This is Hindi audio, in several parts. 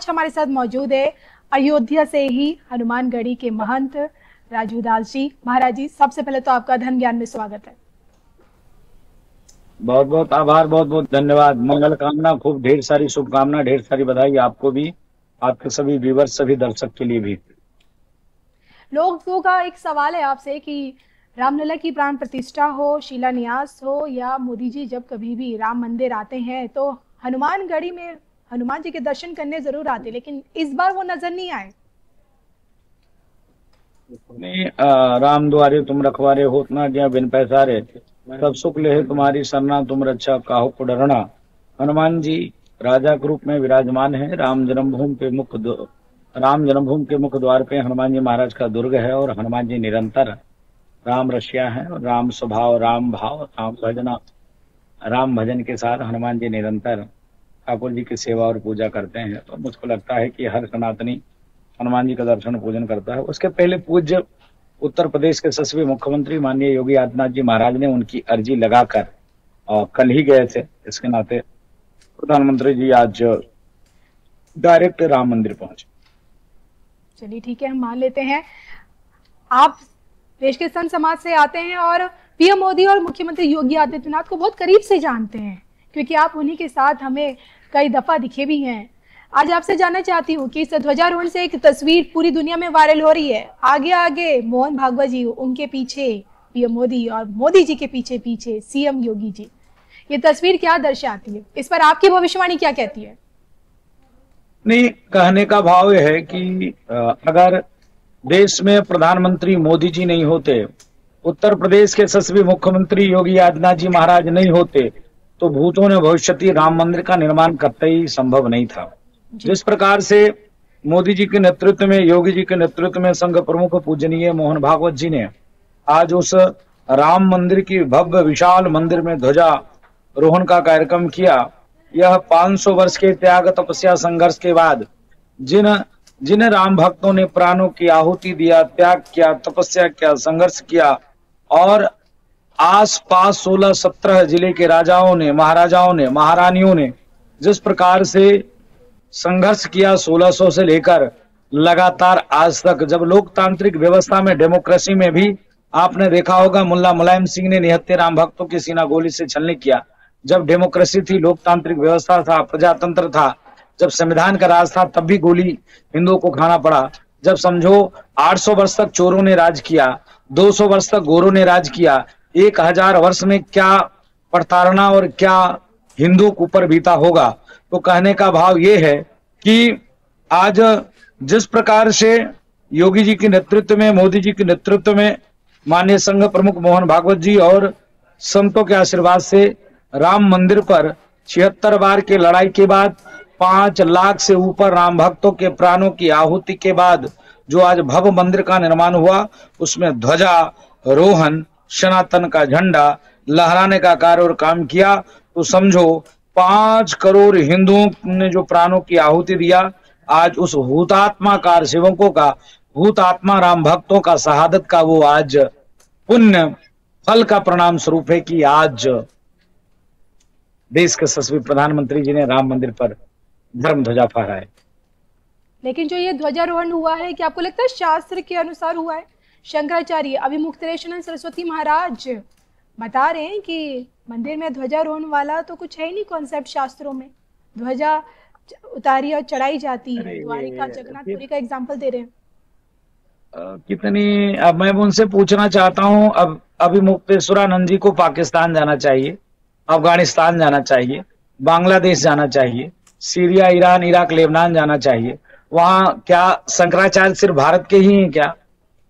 आज हमारे साथ मौजूद है अयोध्या से ही हनुमानगढ़ी के महंत राजू दास जी। महाराज जी, सबसे पहले तो आपका धन ज्ञान में स्वागत है। बहुत बहुत आभार, बहुत बहुत धन्यवाद। मंगल कामना, खूब ढेर सारी शुभकामना, ढेर सारी बधाई आपको भी, आपके सभी व्यूअर्स, सभी दर्शक के लिए भी। लोगों का एक सवाल है आपसे कि रामलला की प्राण प्रतिष्ठा हो, शिलान्यास हो या मोदी जी जब कभी भी राम मंदिर आते हैं तो हनुमानगढ़ी में हनुमान जी के दर्शन करने जरूर आते, लेकिन इस बार वो नजर नहीं आए। नहीं, राम द्वारे तुम रखवारे, होत ना ज्ञा बिन पैसारे, सब सुख ले तुम्हारी सरना, तुम रक्षा काहू को डरना। हनुमान जी राजा के रूप में विराजमान है। राम जन्मभूमि के मुख्य द्वार पे हनुमान जी महाराज का दुर्ग है और हनुमान जी निरंतर राम रसिया है और राम स्वभाव, राम भाव, राम भजन के साथ हनुमान जी निरंतर ठाकुर जी की सेवा और पूजा करते हैं। तो मुझको लगता है कि हर सनातनी हनुमान जी का दर्शन पूजन करता है। उसके पहले पूज्य उत्तर प्रदेश के यशस्वी मुख्यमंत्री माननीय योगी आदित्यनाथ जी महाराज ने उनकी अर्जी लगाकर कल ही गए थे। इसके नाते प्रधानमंत्री जी आज डायरेक्ट राम मंदिर पहुंचे। चलिए ठीक है, हम मान लेते हैं आप देश के संत समाज से आते हैं और पीएम मोदी और मुख्यमंत्री योगी आदित्यनाथ को बहुत करीब से जानते हैं, क्योंकि आप उन्हीं के साथ हमें कई दफा दिखे भी हैं। आज आपसे जानना चाहती हूँ कि इस ध्वजारोहण से एक तस्वीर पूरी दुनिया में वायरल हो रही है। आगे आगे मोहन भागवत जी, उनके पीछे पीएम मोदी और मोदी जी के पीछे पीछे सीएम योगी जी। ये तस्वीर क्या दर्शाती है? इस पर आपकी भविष्यवाणी क्या कहती है? नहीं, कहने का भाव यह है कि अगर देश में प्रधानमंत्री मोदी जी नहीं होते, उत्तर प्रदेश के यशस्वी मुख्यमंत्री योगी आदित्यनाथ जी महाराज नहीं होते, तो भूतों ने भविष्यति राम मंदिर का निर्माण कतई संभव नहीं था। जिस प्रकार से मोदी जी के नेतृत्व में, योगी जी के नेतृत्व में संघ प्रमुख पूजनीय मोहन भागवत जी ने आज उस राम मंदिर की भव्य विशाल मंदिर में ध्वजारोहण का कार्यक्रम किया। यह 500 वर्ष के त्याग, तपस्या, संघर्ष के बाद जिन राम भक्तों ने प्राणों की आहुति दिया, त्याग किया, तपस्या किया, संघर्ष किया और आसपास 16-17 जिले के राजाओं ने, महाराजाओं ने, महारानियों ने जिस प्रकार से संघर्ष किया 1600 से लेकर लगातार आज तक, जब लोकतांत्रिक व्यवस्था में, डेमोक्रेसी में भी आपने देखा होगा मुल्ला मुलायम सिंह ने निहत्थे राम भक्तों की सीना गोली से छलनी किया। जब डेमोक्रेसी थी, लोकतांत्रिक व्यवस्था था, प्रजातंत्र था, जब संविधान का राज था, तब भी गोली हिंदुओं को खाना पड़ा। जब समझो 800 वर्ष तक चोरों ने राज किया, 200 वर्ष तक गोरों ने राज किया, 1000 वर्ष में क्या प्रताड़ना और क्या हिंदुओं के ऊपर बीता होगा। तो कहने का भाव ये है कि आज जिस प्रकार से योगी जी के नेतृत्व में, मोदी जी के नेतृत्व में, माननीय संघ प्रमुख मोहन भागवत जी और संतों के आशीर्वाद से राम मंदिर पर 76 बार की लड़ाई के बाद 5 लाख से ऊपर राम भक्तों के प्राणों की आहुति के बाद जो आज भव्य मंदिर का निर्माण हुआ, उसमें ध्वजारोहण, सनातन का झंडा लहराने का कार्य और काम किया। तो समझो 5 करोड़ हिंदुओं ने जो प्राणों की आहुति दिया, आज उस हुतात्मा कार सेवकों का, हुतात्मा राम भक्तों का शहादत का वो आज पुण्य फल का प्रणाम स्वरूप है कि आज देश के यशस्वी प्रधानमंत्री जी ने राम मंदिर पर धर्म ध्वजा फहराया है। लेकिन जो ये ध्वजारोहण हुआ है, क्या आपको लगता है शास्त्र के अनुसार हुआ है? शंकराचार्य अभिमुक्तेश्वरानंद सरस्वती महाराज बता रहे हैं कि मंदिर में ध्वजारोहण वाला तो कुछ है ही नहीं कॉन्सेप्ट शास्त्रों में। ध्वजा उतारी और चढ़ाई जाती है। द्वारिका जगन्नाथपुरी का एग्जाम्पल दे रहे हैं। कितनी, अब मैं उनसे पूछना चाहता हूं, अब अभिमुक्तेश्वरानंद जी को पाकिस्तान जाना चाहिए, अफगानिस्तान जाना चाहिए, बांग्लादेश जाना चाहिए, सीरिया, ईरान, इराक, लेबनान जाना चाहिए। वहां क्या शंकराचार्य सिर्फ भारत के ही हैं क्या?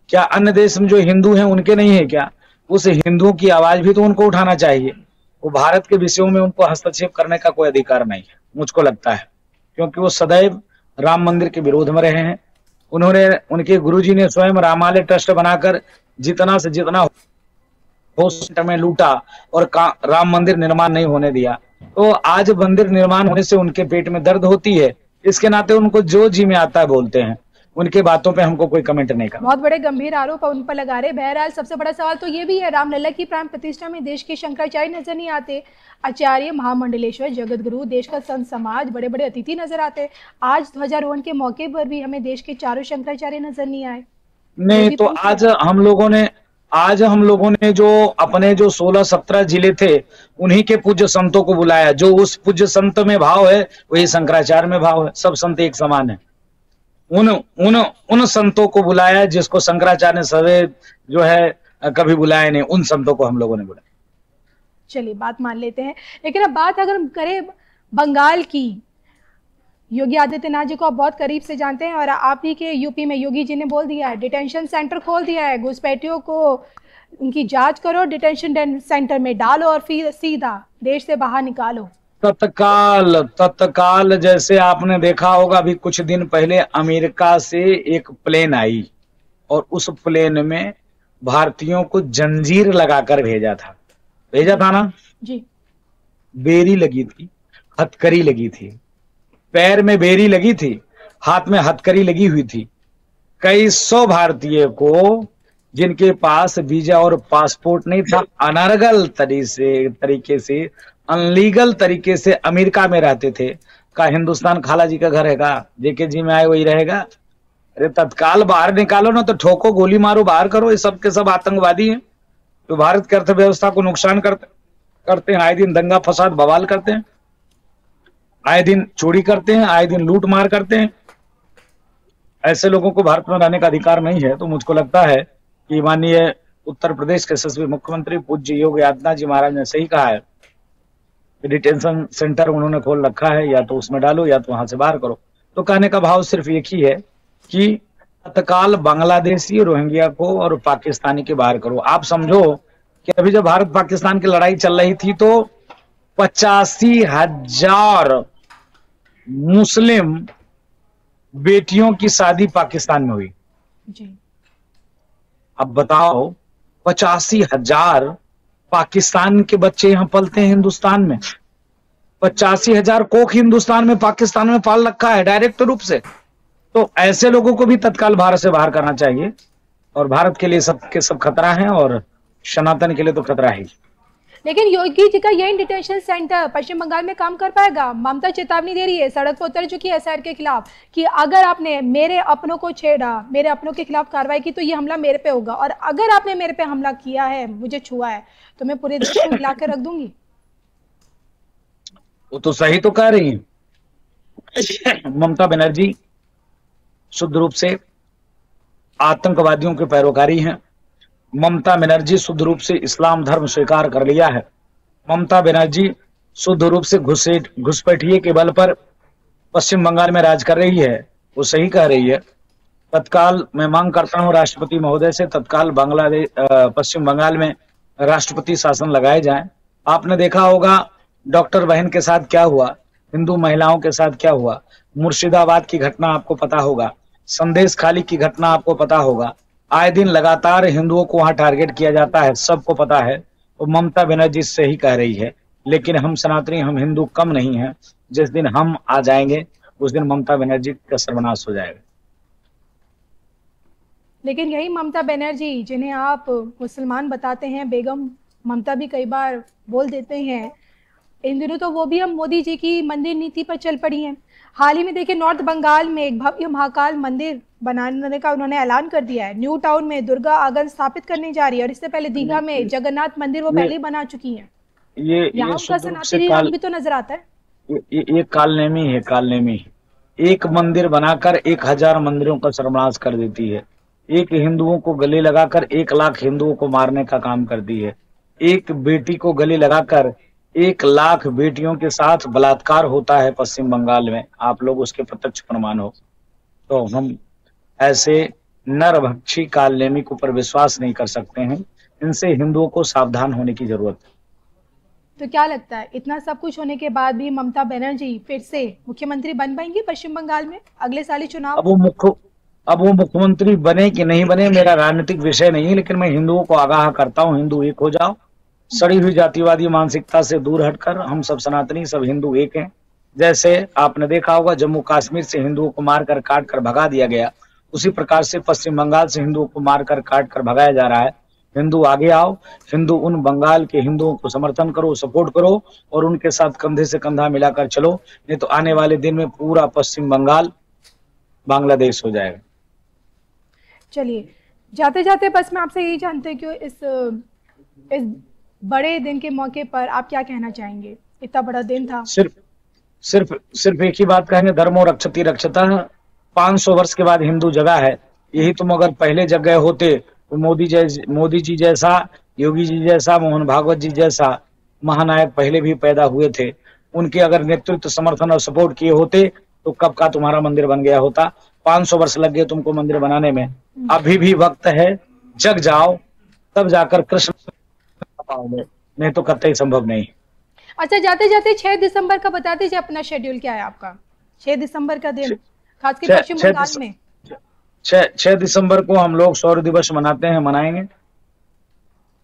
क्या अन्य देश में जो हिंदू हैं उनके नहीं है क्या? उस हिंदुओं की आवाज भी तो उनको उठाना चाहिए। वो भारत के विषयों में उनको हस्तक्षेप करने का कोई अधिकार नहीं है, मुझको लगता है, क्योंकि वो सदैव राम मंदिर के विरोध में रहे हैं। उनके गुरुजी ने स्वयं रामालय ट्रस्ट बनाकर जितना से जितना हो में लूटा और राम मंदिर निर्माण नहीं होने दिया। तो आज मंदिर निर्माण होने से उनके पेट में दर्द होती है। इसके नाते उनको जो जी में आता है बोलते हैं। उनके बातों पे हमको कोई कमेंट नहीं करना। बहुत बड़े गंभीर आरोप उन पर लगा रहे। बहरहाल सबसे बड़ा सवाल तो ये भी है, रामलला की प्राण प्रतिष्ठा में देश के शंकराचार्य नजर नहीं आते, आचार्य महामंडलेश्वर जगत गुरु, देश का संत समाज, बड़े बड़े अतिथि नजर आते। आज ध्वजारोहण के मौके पर भी हमें देश के चारों शंकराचार्य नजर नहीं आए। नहीं तो आज हम लोगों ने जो अपने जो 16-17 जिले थे उन्हीं के पूज्य संतों को बुलाया। जो उस पूज्य संत में भाव है वही शंकराचार्य में भाव है। सब संत एक समान है। उन संतों को बुलाया जिसको शंकराचार्य ने सवे जो है कभी बुलाया नहीं, उन संतों को हम लोगों ने बुलाया। चलिए बात मान लेते हैं, लेकिन अब बात अगर हम करें बंगाल की, योगी आदित्यनाथ जी को आप बहुत करीब से जानते हैं और आप ही के यूपी में योगी जी ने बोल दिया है डिटेंशन सेंटर खोल दिया है, घुसपैठियों को उनकी जांच करो, डिटेंशन सेंटर में डालो और फिर सीधा देश से बाहर निकालो। तत्काल जैसे आपने देखा होगा अभी कुछ दिन पहले अमेरिका से एक प्लेन आई और उस प्लेन में भारतीयों को जंजीर लगाकर भेजा था ना जी। बेरी लगी थी, हथकड़ी लगी थी, पैर में बेरी लगी थी, हाथ में हथकड़ी लगी हुई थी। कई सौ भारतीय को जिनके पास वीजा और पासपोर्ट नहीं था, अनर्गल तरीके से अनलीगल तरीके से अमेरिका में रहते थे। का हिंदुस्तान खाला जी का घर है का? जेके जी में आए वही रहेगा? अरे तत्काल बाहर निकालो ना, तो ठोको, गोली मारो, बाहर करो। ये सब के सब आतंकवादी हैं तो भारत की अर्थव्यवस्था को नुकसान करते हैं। आए दिन दंगा फसाद बवाल करते हैं, आए दिन चोरी करते हैं, आए दिन लूट मार करते हैं। ऐसे लोगों को भारत में रहने का अधिकार नहीं है। तो मुझको लगता है कि माननीय उत्तर प्रदेश के यशस्वी मुख्यमंत्री पूज्य योगी आदित्यनाथ जी महाराज ने सही कहा है। डिटेंशन सेंटर उन्होंने खोल रखा है, या तो उसमें डालो या तो वहां से बाहर करो। तो कहने का भाव सिर्फ एक ही है कि तत्काल बांग्लादेशी, रोहिंग्या को और पाकिस्तानी के बाहर करो। आप समझो कि अभी जब भारत पाकिस्तान की लड़ाई चल रही थी तो 85,000 मुस्लिम बेटियों की शादी पाकिस्तान में हुई जी। अब बताओ 85,000 पाकिस्तान के बच्चे यहां पलते हैं हिंदुस्तान में। 85,000 कोख हिंदुस्तान में पाकिस्तान में पाल रखा है डायरेक्ट रूप से। तो ऐसे लोगों को भी तत्काल भारत से बाहर करना चाहिए। और भारत के लिए सबके सब खतरा है और सनातन के लिए तो खतरा है। लेकिन योगी जी का यही डिटेंशन सेंटर पश्चिम बंगाल में काम कर पाएगा? ममता चेतावनी दे रही है, सड़क पर उतर चुकी है एसआर के खिलाफ कि अगर आपने मेरे अपनों को छेड़ा, मेरे अपनों के खिलाफ कार्रवाई की तो ये हमला मेरे पे होगा, और अगर आपने मेरे पे हमला किया है, मुझे छुआ है, तो मैं पूरे देश को हिला के रख दूंगी। वो तो सही तो कह रही है। ममता बनर्जी शुद्ध रूप से आतंकवादियों के पैरोकारी हैं। ममता बनर्जी शुद्ध रूप से इस्लाम धर्म स्वीकार कर लिया है। ममता बनर्जी शुद्ध रूप से घुसपैठिए के बल पर पश्चिम बंगाल में राज कर रही है। वो सही कह रही है। तत्काल मैं मांग करता हूं राष्ट्रपति महोदय से, तत्काल पश्चिम बंगाल में राष्ट्रपति शासन लगाए जाए। आपने देखा होगा डॉक्टर बहन के साथ क्या हुआ, हिंदू महिलाओं के साथ क्या हुआ, मुर्शिदाबाद की घटना आपको पता होगा, संदेश खाली की घटना आपको पता होगा। आए दिन लगातार हिंदुओं को वहां टारगेट किया जाता है, सबको पता है। तो ममता बनर्जी से ही कह रही है। लेकिन हम सनातनी, हम हिंदू कम नहीं हैं। जिस दिन हम आ जाएंगे उस दिन ममता बनर्जी का सर्वनाश हो जाएगा। लेकिन यही ममता बनर्जी जिन्हें आप मुसलमान बताते हैं, बेगम ममता भी कई बार बोल देते हैं, इन दिनों तो वो भी हम मोदी जी की मंदिर नीति पर चल पड़ी हैं। हाल ही में देखिए नॉर्थ बंगाल में एक भव्य महाकाल मंदिर बनाने का उन्होंने ऐलान कर दिया है। न्यू टाउन में दुर्गा आंगन स्थापित करने जा रही है, और इससे पहले दीघा में जगन्नाथ मंदिर वो पहले ही बना चुकी हैं। यहाँ उनका सनातनी रंग भी तो नजर आता है। ये कालनेमी है, कालनेमी। एक मंदिर बनाकर 1,000 मंदिरों का सर्वनाश कर देती है। एक हिंदुओं को गले लगाकर 1 लाख हिंदुओं को मारने का काम करती है। एक बेटी को गले लगाकर 1 लाख बेटियों के साथ बलात्कार होता है पश्चिम बंगाल में। आप लोग उसके प्रत्यक्ष प्रमाण हो। तो हम ऐसे नरभक्षी कालनेमी के ऊपर विश्वास नहीं कर सकते हैं। इनसे हिंदुओं को सावधान होने की जरूरत है। तो क्या लगता है इतना सब कुछ होने के बाद भी ममता बनर्जी फिर से मुख्यमंत्री बन पाएंगी पश्चिम बंगाल में अगले साल ही चुनाव? अब वो मुख्यमंत्री बने कि नहीं बने मेरा राजनीतिक विषय नहीं है, लेकिन मैं हिंदुओं को आगाह करता हूँ, हिंदू एक हो जाओ। सड़ी हुई जातिवादी मानसिकता से दूर हटकर हम सब सनातनी, सब हिंदू एक हैं। जैसे आपने देखा होगा जम्मू कश्मीर से हिंदुओं को मारकर काट कर भगा दिया गया, उसी प्रकार से पश्चिम बंगाल से हिंदुओं को मारकर काट कर भगाया जा रहा है। हिंदू आगे आओ, हिंदू उन बंगाल के हिंदुओं को समर्थन करो, सपोर्ट करो और उनके साथ कंधे से कंधा मिलाकर चलो, नहीं तो आने वाले दिन में पूरा पश्चिम बंगाल बांग्लादेश हो जाएगा। चलिए, जाते जाते बस मैं आपसे यही जानते हैं कि इस बड़े दिन के मौके पर आप क्या कहना चाहेंगे? इतना बड़ा दिन था। सिर्फ एक ही बात कहेंगे, धर्मो रक्षति रक्षता। 500 वर्ष के बाद हिंदू जगह है। यही तुम अगर पहले जग गए होते तो मोदी जी जैसा, योगी जी जैसा, मोहन भागवत जी जैसा महानायक पहले भी पैदा हुए थे। उनके अगर नेतृत्व, समर्थन और सपोर्ट किए होते तो कब का तुम्हारा मंदिर बन गया होता। 500 वर्ष लग गए तुमको मंदिर बनाने में, अभी भी वक्त है, जग जाओ, तब जाकर कृष्ण पाओगे, नहीं तो कतई संभव नहीं। अच्छा, जाते जाते 6 दिसंबर का बता दीजिए अपना शेड्यूल क्या है आपका? 6 दिसंबर का दिन खासकर पश्चिम बंगाल में। 6 दिसंबर को हम लोग शौर्य दिवस मनाते हैं, मनाएंगे।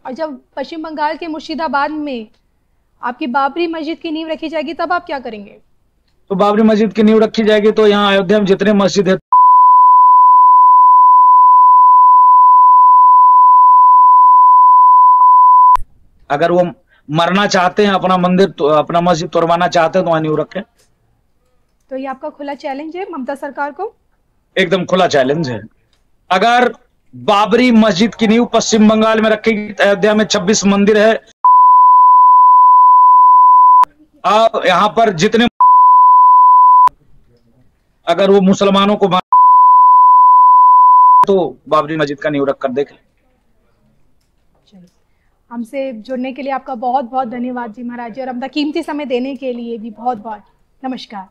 और जब पश्चिम बंगाल के मुर्शिदाबाद में आपकी बाबरी मस्जिद की नींव रखी जाएगी तब आप क्या करेंगे? तो बाबरी मस्जिद की नींव रखी जाएगी तो यहाँ अयोध्या में जितने मस्जिद है, अगर वो मरना चाहते हैं, अपना मंदिर तो अपना मस्जिद तोड़वाना चाहते हैं तो वहां नींव रखें। तो ये आपका खुला चैलेंज है ममता सरकार को? एकदम खुला चैलेंज है। अगर बाबरी मस्जिद की नींव पश्चिम बंगाल में रखेगी, अयोध्या में 26 मंदिर है, अब यहाँ पर जितने अगर वो मुसलमानों को तो बाबरी मस्जिद का नींव रख कर देखें। हमसे जुड़ने के लिए आपका बहुत बहुत धन्यवाद जी महाराज जी, और अपना कीमती समय देने के लिए भी बहुत बहुत नमस्कार।